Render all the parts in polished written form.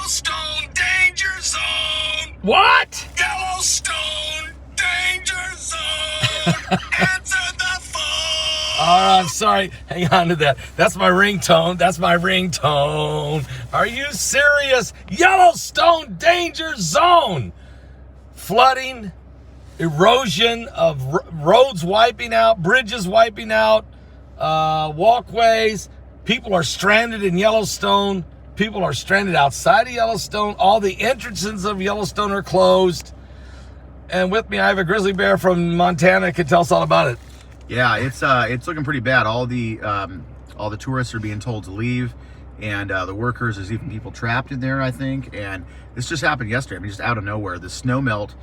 Yellowstone danger zone. What? Yellowstone danger zone. Answer the phone. Oh, I'm sorry. Hang on to that. That's my ringtone. That's my ringtone. Are you serious? Yellowstone danger zone. Flooding, erosion of roads wiping out, bridges wiping out, walkways. People are stranded in Yellowstone. People are stranded outside of Yellowstone. All the entrances of Yellowstone are closed. And with me, I have a grizzly bear from Montana. Can tell us all about it. Yeah, it's looking pretty bad. All the tourists are being told to leave, and the workers, there's even people trapped in there, I think. And this just happened yesterday. I mean, just out of nowhere. The snow melt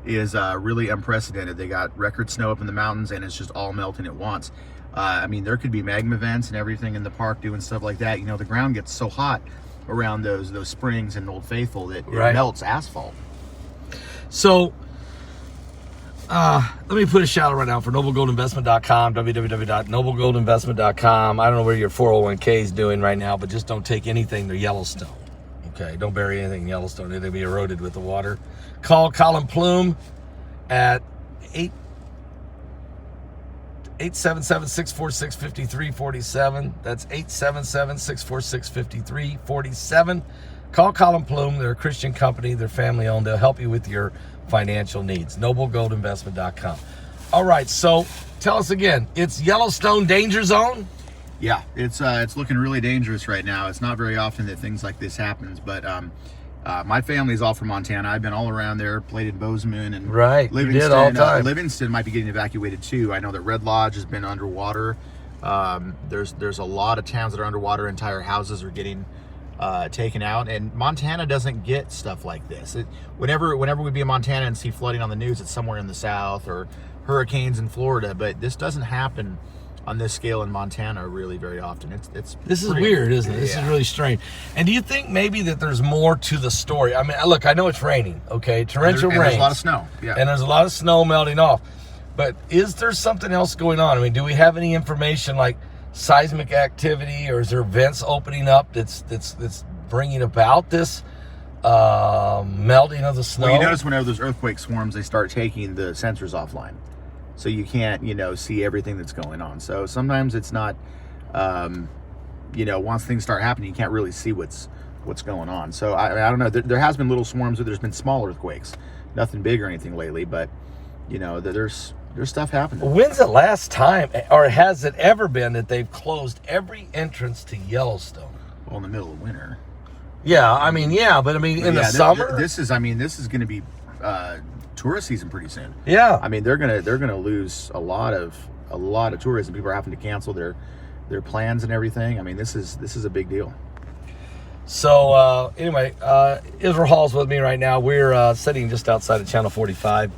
is really unprecedented. They got record snow up in the mountains, and it's just all melting at once. I mean, there could be magma vents and everything in the park doing stuff like that. You know, the ground gets so hot around those springs in Old Faithful that it melts asphalt. So, let me put a shout out right now for noblegoldinvestment.com, www.noblegoldinvestment.com. I don't know where your 401k is doing right now, but just don't take anything to Yellowstone. Okay, don't bury anything in Yellowstone. It'll be eroded with the water. Call Colin Plume at 877-646-5347. That's 877-646-5347. Call Colin Plume. They're a Christian company. They're family owned. They'll help you with your financial needs. noblegoldinvestment.com. All right, so tell us again. It's Yellowstone danger zone? Yeah, it's looking really dangerous right now. It's not very often that things like this happens, but my family's all from Montana. I've been all around there, played in Bozeman and Livingston. You did all the time. Livingston might be getting evacuated too. I know that Red Lodge has been underwater. There's a lot of towns that are underwater. Entire houses are getting taken out, and Montana doesn't get stuff like this. Whenever we be in Montana and see flooding on the news, it's somewhere in the south or hurricanes in Florida, but this doesn't happen on this scale in Montana really very often. This is weird, isn't it? This is really strange. And do you think maybe that there's more to the story? I mean, look, I know it's raining, okay? Torrential rain. There's a lot of snow. Yeah. And there's a lot of snow melting off. But is there something else going on? I mean, do we have any information like seismic activity, or is there vents opening up that's bringing about this melting of the snow? Well, you notice whenever there's earthquake swarms, they start taking the sensors offline. So you can't, see everything that's going on. So sometimes it's not, once things start happening, you can't really see what's going on. So I don't know. There has been little swarms, but there's been small earthquakes. Nothing big or anything lately, but there's stuff happening. When's the last time, or has it ever been, that they've closed every entrance to Yellowstone? Well, in the middle of winter. Yeah, I mean, in the summer. This is going to be tourist season pretty soon. Yeah, I mean they're gonna lose a lot of tourism. People are having to cancel their plans and everything. I mean this is a big deal. So anyway, Israel Hall's with me right now. We're sitting just outside of Channel 45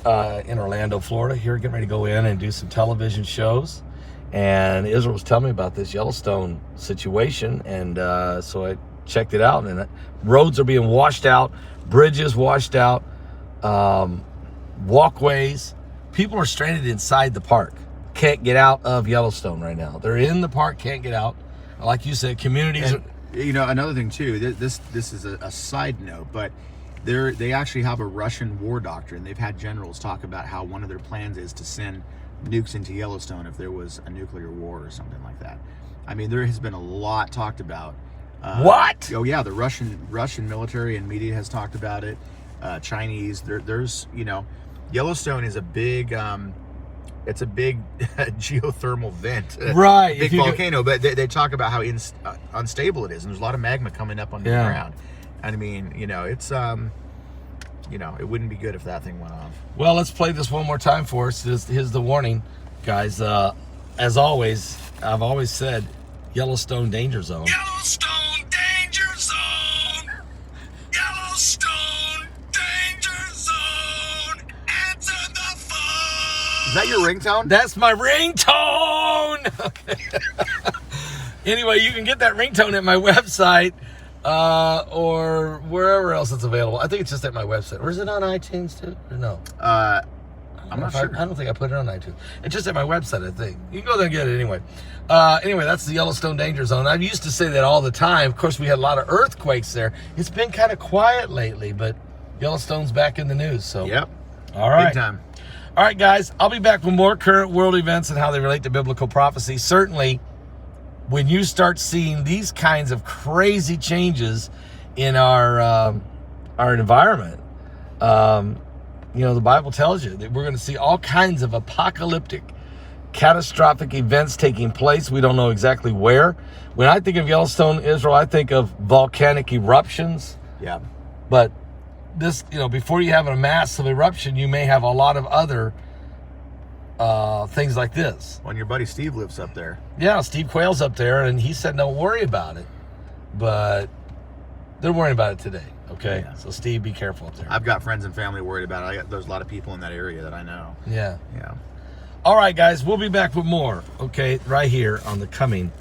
in Orlando, Florida. Here, getting ready to go in and do some television shows. And Israel was telling me about this Yellowstone situation, and so I checked it out. And roads are being washed out, bridges washed out. Walkways. People are stranded inside the park. Can't get out of Yellowstone right now. They're in the park, can't get out. Like you said, communities. And, another thing too. This is a side note, but they actually have a Russian war doctrine. They've had generals talk about how one of their plans is to send nukes into Yellowstone if there was a nuclear war or something like that. I mean, there has been a lot talked about. What? Oh yeah, the Russian military and media has talked about it. Chinese, there's Yellowstone is a big it's a big geothermal vent, right? Big volcano, but they talk about how unstable it is, and there's a lot of magma coming up under the ground. And I mean, it's it wouldn't be good if that thing went off. Well, let's play this one more time for us. Here's the warning, guys. As always, I've always said Yellowstone danger zone. Yellowstone danger zone. Yellowstone danger zone. Answer the phone. Is that your ringtone? That's my ringtone. Okay. Anyway, you can get that ringtone at my website or wherever else it's available. I think it's just at my website. Or is it on iTunes too? Or no? I'm not sure. I don't think I put it on iTunes. It's just at my website, I think. You can go there and get it anyway. Anyway, that's the Yellowstone Danger Zone. I used to say that all the time. Of course, we had a lot of earthquakes there. It's been kind of quiet lately, but Yellowstone's back in the news. So, Yep. All right. Big time. All right, guys. I'll be back with more current world events and how they relate to biblical prophecy. Certainly, when you start seeing these kinds of crazy changes in our environment, the Bible tells you that we're going to see all kinds of apocalyptic, catastrophic events taking place. We don't know exactly where. When I think of Yellowstone, Israel, I think of volcanic eruptions. Yeah. But this, before you have a massive eruption, you may have a lot of other things like this. When your buddy Steve lives up there. Yeah, Steve Quayle's up there, and he said, don't worry about it. But they're worrying about it today, okay? Yeah. So, Steve, be careful up there. I've got friends and family worried about it. There's a lot of people in that area that I know. Yeah. Yeah. All right, guys, we'll be back with more, okay, right here on the coming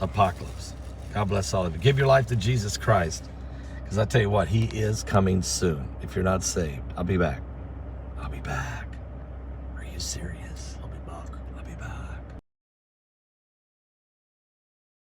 apocalypse. God bless all of you. Give your life to Jesus Christ, because I tell you what, he is coming soon. If you're not saved, I'll be back. I'll be back. Are you serious?